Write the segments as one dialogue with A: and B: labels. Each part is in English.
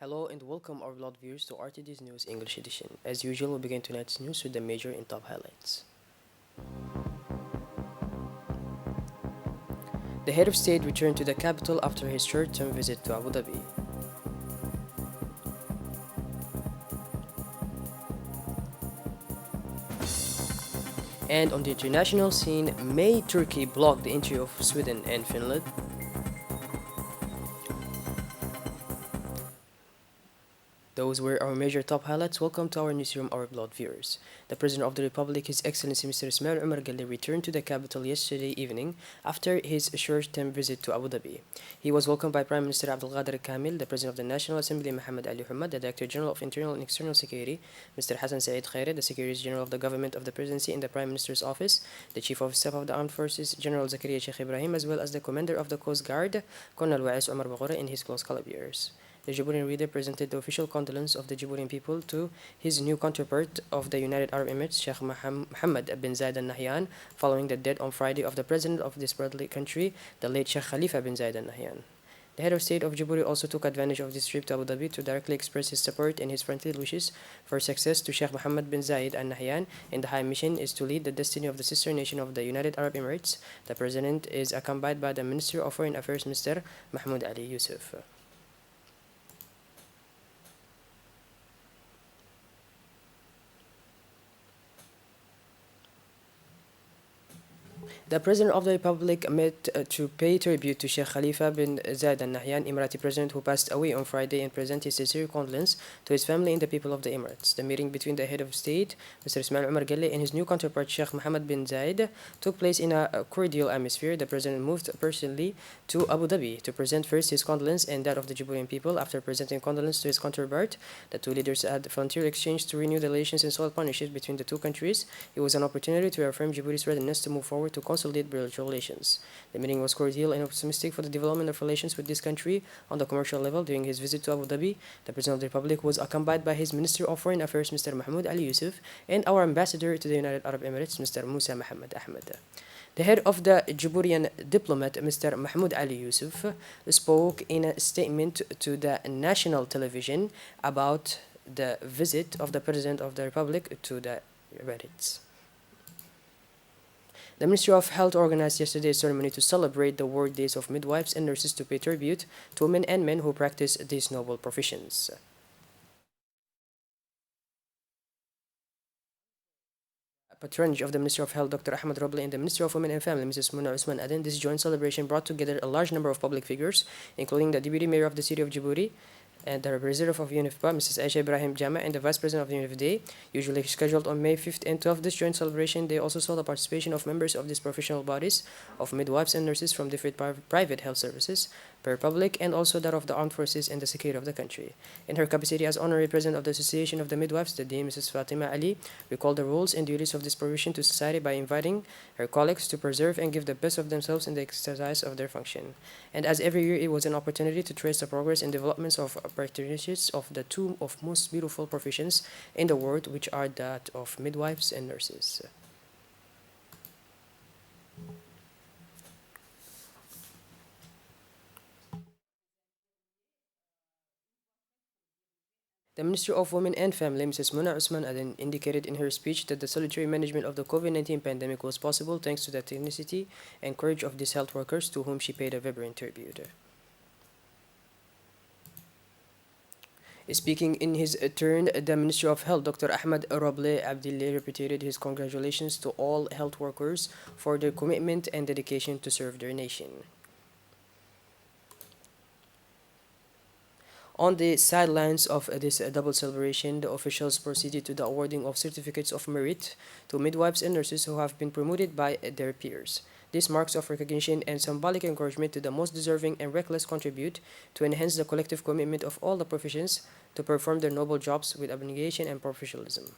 A: Hello and welcome our beloved viewers to RTD's News English Edition. As usual, we begin tonight's news with the major and top highlights. The head of state returned to the capital after his short-term visit to Abu Dhabi. And on the international scene, may Turkey block the entry of Sweden and Finland? Those were our major top highlights. Welcome to our newsroom, our beloved viewers. The President of the Republic, His Excellency Mr. Ismail Omar Guelleh, returned to the capital yesterday evening after his short-term visit to Abu Dhabi. He was welcomed by Prime Minister Abdulqadir Kamil, the President of the National Assembly Mohammed Ali Hamad, the Director General of Internal and External Security Mr. Hassan Saeed Khairi, the Secretary General of the Government of the Presidency in the Prime Minister's Office, the Chief of Staff of the Armed Forces General Zakaria Sheikh Ibrahim, as well as the Commander of the Coast Guard Colonel Wa'is Omar Baghora and his close collaborators. The Djiboutian leader presented the official condolence of the Djiboutian people to his new counterpart of the United Arab Emirates, Sheikh Mohammed bin Zayed Al Nahyan, following the death on Friday of the president of this brotherly country, the late Sheikh Khalifa bin Zayed Al Nahyan. The head of state of Djibouti also took advantage of this trip to Abu Dhabi to directly express his support and his friendly wishes for success to Sheikh Mohammed bin Zayed Al Nahyan, and the high mission is to lead the destiny of the sister nation of the United Arab Emirates. The president is accompanied by the Minister of Foreign Affairs, Mr. Mahmoud Ali Yusuf. The President of the Republic met to pay tribute to Sheikh Khalifa bin Zayed Al Nahyan, Emirati President who passed away on Friday, and present his sincere condolence to his family and the people of the Emirates. The meeting between the head of state, Mr. Ismail Omar Guelleh, and his new counterpart, Sheikh Mohammed bin Zayed, took place in a cordial atmosphere. The President moved personally to Abu Dhabi to present first his condolence and that of the Djiboutian people. After presenting condolence to his counterpart, the two leaders had volunteer exchange to renew the relations and solid partnerships between the two countries. It was an opportunity to reaffirm Djibouti's readiness to move forward to consolidate bilateral relations. The meeting was cordial and optimistic for the development of relations with this country on the commercial level. During his visit to Abu Dhabi, the President of the Republic was accompanied by his Minister of Foreign Affairs, Mr. Mahmoud Ali Yusuf, and our Ambassador to the United Arab Emirates, Mr. Musa Mohammed Ahmed. The head of the Djiboutian diplomat, Mr. Mahmoud Ali Yusuf, spoke in a statement to the national television about the visit of the President of the Republic to the Emirates. The Ministry of Health organized yesterday's ceremony to celebrate the World Days of Midwives and Nurses to pay tribute to women and men who practice these noble professions. Patronage of the Ministry of Health, Dr. Ahmed Roble, and the Ministry of Women and Family, Mrs. Muna Usman Aden, this joint celebration brought together a large number of public figures, including the Deputy Mayor of the City of Djibouti, and the representative of UNIFPA, Mrs. Aisha Ibrahim Jama, and the Vice President of the UNIFDA, usually scheduled on May 5th and 12th. This joint celebration, they also saw the participation of members of these professional bodies, of midwives and nurses from different private health services, per public, and also that of the armed forces and the security of the country. In her capacity as honorary president of the Association of the Midwives, the Dame Mrs. Fatima Ali recalled the roles and duties of this profession to society by inviting her colleagues to preserve and give the best of themselves in the exercise of their function. And as every year, it was an opportunity to trace the progress and developments of practitioners of the two of most beautiful professions in the world, which are that of midwives and nurses. The Minister of Women and Family, Mrs. Muna Usman Aden, indicated in her speech that the salutary management of the COVID-19 pandemic was possible thanks to the tenacity and courage of these health workers, to whom she paid a vibrant tribute. Speaking in his turn, the Minister of Health, Dr. Ahmed Roble Abdillah, repeated his congratulations to all health workers for their commitment and dedication to serve their nation. On the sidelines of this double celebration, the officials proceeded to the awarding of certificates of merit to midwives and nurses who have been promoted by their peers. This marks of recognition and symbolic encouragement to the most deserving and reckless contribute to enhance the collective commitment of all the professions to perform their noble jobs with abnegation and professionalism.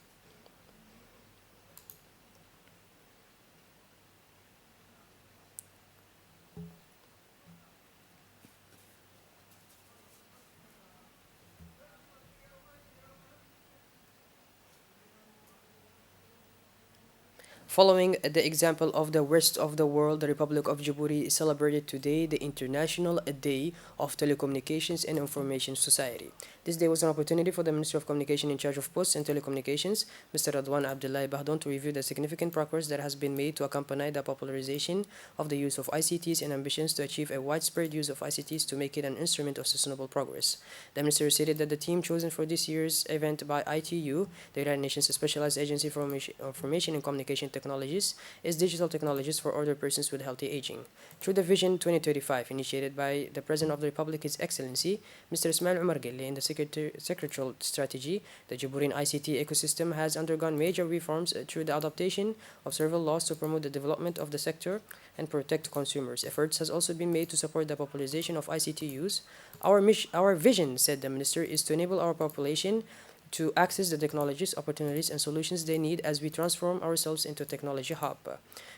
A: Following the example of the rest of the world, the Republic of Djibouti celebrated today the International Day of Telecommunications and Information Society. This day was an opportunity for the Minister of Communication in charge of Posts and Telecommunications, Mr. Radwan Abdullahi Bahdon, to review the significant progress that has been made to accompany the popularization of the use of ICTs and ambitions to achieve a widespread use of ICTs to make it an instrument of sustainable progress. The Minister stated that the team chosen for this year's event by ITU, the United Nations Specialized Agency for Information and Communication Technologies, is digital technologies for older persons with healthy aging. Through the Vision 2035, initiated by the President of the Republic, His Excellency, Mr. Ismail Umar Gelle, in the secretarial strategy, the Djiboutian ICT ecosystem has undergone major reforms through the adaptation of several laws to promote the development of the sector and protect consumers. Efforts has also been made to support the popularization of ICT use. Our vision, said the minister, is to enable our population to access the technologies, opportunities, and solutions they need as we transform ourselves into a technology hub.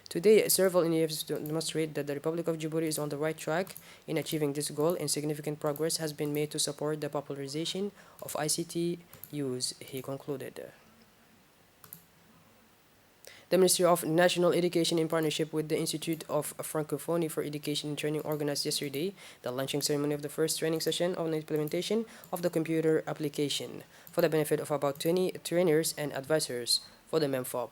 A: Today, several initiatives demonstrate that the Republic of Djibouti is on the right track in achieving this goal, and significant progress has been made to support the popularization of ICT use, he concluded. The Ministry of National Education, in partnership with the Institute of Francophonie for Education and Training, organized yesterday the launching ceremony of the first training session on the implementation of the computer application for the benefit of about 20 trainers and advisors for the MEMFOP.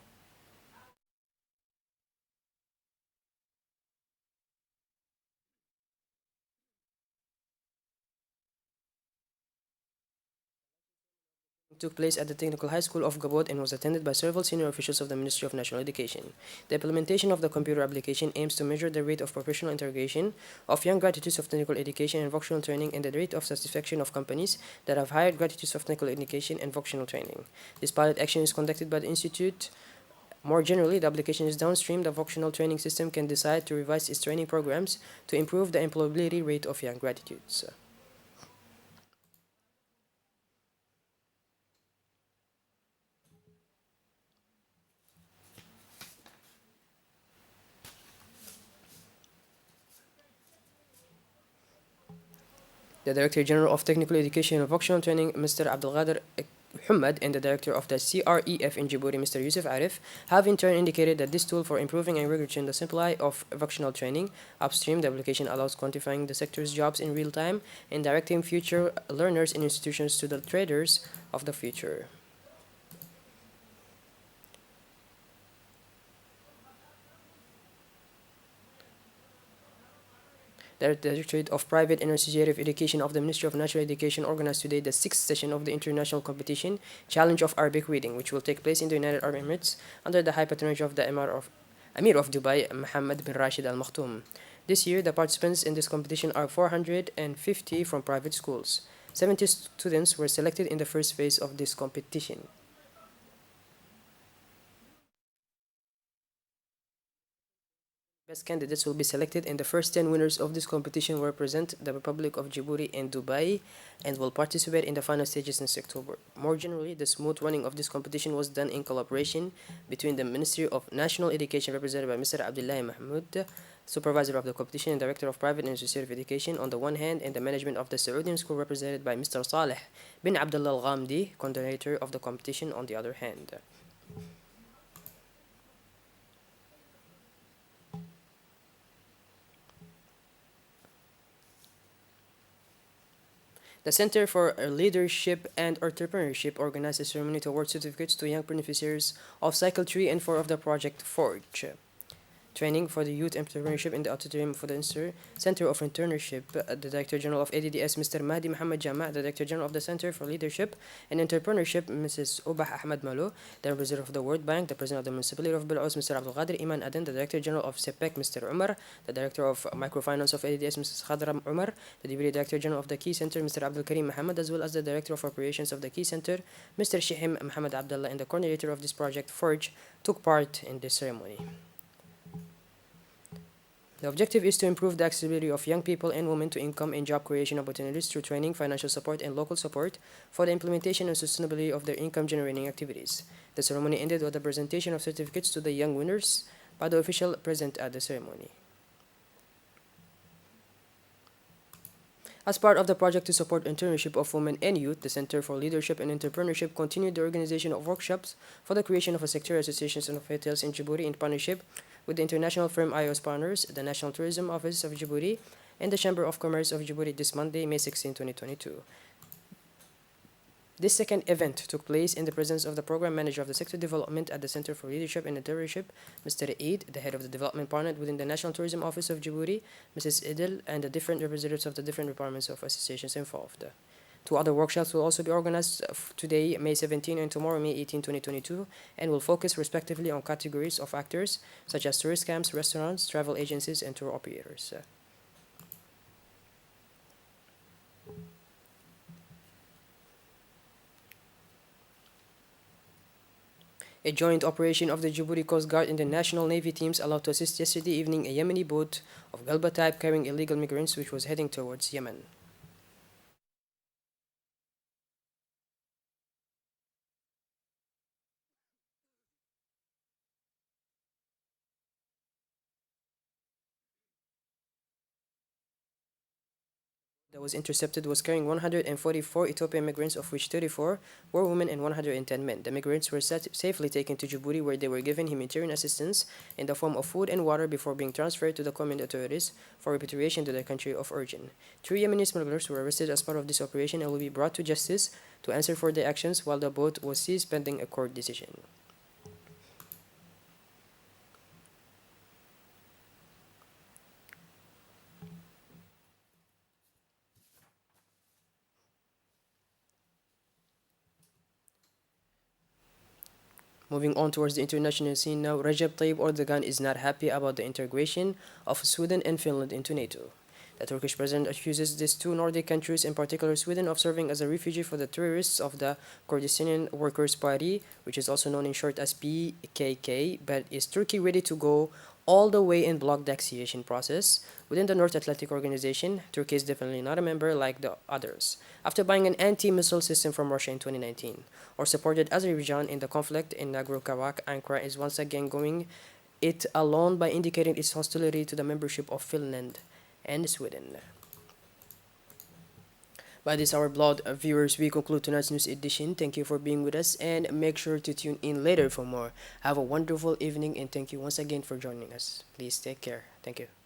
A: Took place at the Technical High School of Gabot and was attended by several senior officials of the Ministry of National Education. The implementation of the computer application aims to measure the rate of professional integration of young graduates of technical education and vocational training and the rate of satisfaction of companies that have hired graduates of technical education and vocational training. This pilot action is conducted by the Institute. More generally, the application is downstream. The vocational training system can decide to revise its training programs to improve the employability rate of young graduates. The Director General of Technical Education and Vocational Training, Mr. Abdelgader Muhammad, and the Director of the CREF in Djibouti, Mr. Yusuf Arif, have in turn indicated that this tool for improving and enriching the supply of vocational training upstream, the application allows quantifying the sector's jobs in real time and directing future learners and institutions to the traders of the future. The Directorate of Private and Associative Education of the Ministry of National Education organized today the sixth session of the international competition Challenge of Arabic Reading, which will take place in the United Arab Emirates under the high patronage of the Emir of Dubai, Mohammed bin Rashid Al Maktoum. This year, the participants in this competition are 450 from private schools. 70 students were selected in the first phase of this competition. Best candidates will be selected, and the first 10 winners of this competition will represent the Republic of Djibouti in Dubai and will participate in the final stages next October. More generally, the smooth running of this competition was done in collaboration between the Ministry of National Education, represented by Mr. Abdullahi Mahmoud, supervisor of the competition and director of private and associative education on the one hand, and the management of the Saudian school, represented by Mr. Saleh bin Abdullah Al Ghamdi, coordinator of the competition, on the other hand. The Center for Leadership and Entrepreneurship organized a ceremony to award certificates to young beneficiaries of Cycle 3 and 4 of the Project Forge. Training for the Youth Entrepreneurship in the Auditorium for the Center of Entrepreneurship, the Director General of ADDS, Mr. Mahdi Muhammad Jama, the Director General of the Center for Leadership and Entrepreneurship, Mrs. Ubah Ahmad Malo, the Representative of the World Bank, the President of the Municipality of Bil'Aus, Mr. Abdul Qadir Iman Aden, the Director General of CEPEC, Mr. Umar, the Director of Microfinance of ADDS, Mrs. Khadram Umar, the Deputy Director General of the Key Center, Mr. Abdul Karim Muhammad, as well as the Director of Operations of the Key Center, Mr. Shihim Muhammad Abdullah, and the coordinator of this project, Forge, took part in this ceremony. The objective is to improve the accessibility of young people and women to income and job creation opportunities through training, financial support, and local support for the implementation and sustainability of their income-generating activities. The ceremony ended with the presentation of certificates to the young winners by the official present at the ceremony. As part of the project to support entrepreneurship of women and youth, the Center for Leadership and Entrepreneurship continued the organization of workshops for the creation of a sector associations of hotels in Djibouti in partnership with the international firm IOS Partners, the National Tourism Office of Djibouti, and the Chamber of Commerce of Djibouti this Monday, May 16, 2022. This second event took place in the presence of the program manager of the sector development at the Center for Leadership and Entrepreneurship, Mr. Eid, the head of the development department within the National Tourism Office of Djibouti, Mrs. Idil, and the different representatives of the different departments of associations involved. Two other workshops will also be organized today, May 17, and tomorrow, May 18, 2022, and will focus respectively on categories of actors such as tourist camps, restaurants, travel agencies, and tour operators. A joint operation of the Djibouti Coast Guard and the National Navy teams allowed to assist yesterday evening a Yemeni boat of Galba type carrying illegal migrants which was heading towards Yemen. That was intercepted was carrying 144 Ethiopian migrants, of which 34 were women and 110 men. The migrants were safely taken to Djibouti, where they were given humanitarian assistance in the form of food and water before being transferred to the community authorities for repatriation to their country of origin. Three Yemeni smugglers were arrested as part of this operation and will be brought to justice to answer for their actions, while the boat was seized pending a court decision. Moving on towards the international scene now, Recep Tayyip Erdogan is not happy about the integration of Sweden and Finland into NATO. The Turkish president accuses these two Nordic countries, in particular Sweden, of serving as a refugee for the terrorists of the Kurdistani Workers' Party, which is also known in short as PKK. But is Turkey ready to go all the way and block the accession process? Within the North Atlantic Organization, Turkey is definitely not a member like the others. After buying an anti-missile system from Russia in 2019, or supported Azerbaijan in the conflict in Nagorno-Karabakh, Ankara is once again going it alone by indicating its hostility to the membership of Finland and Sweden. By this, our blood viewers, we conclude tonight's news edition. Thank you for being with us and make sure to tune in later for more. Have a wonderful evening and thank you once again for joining us. Please take care. Thank you.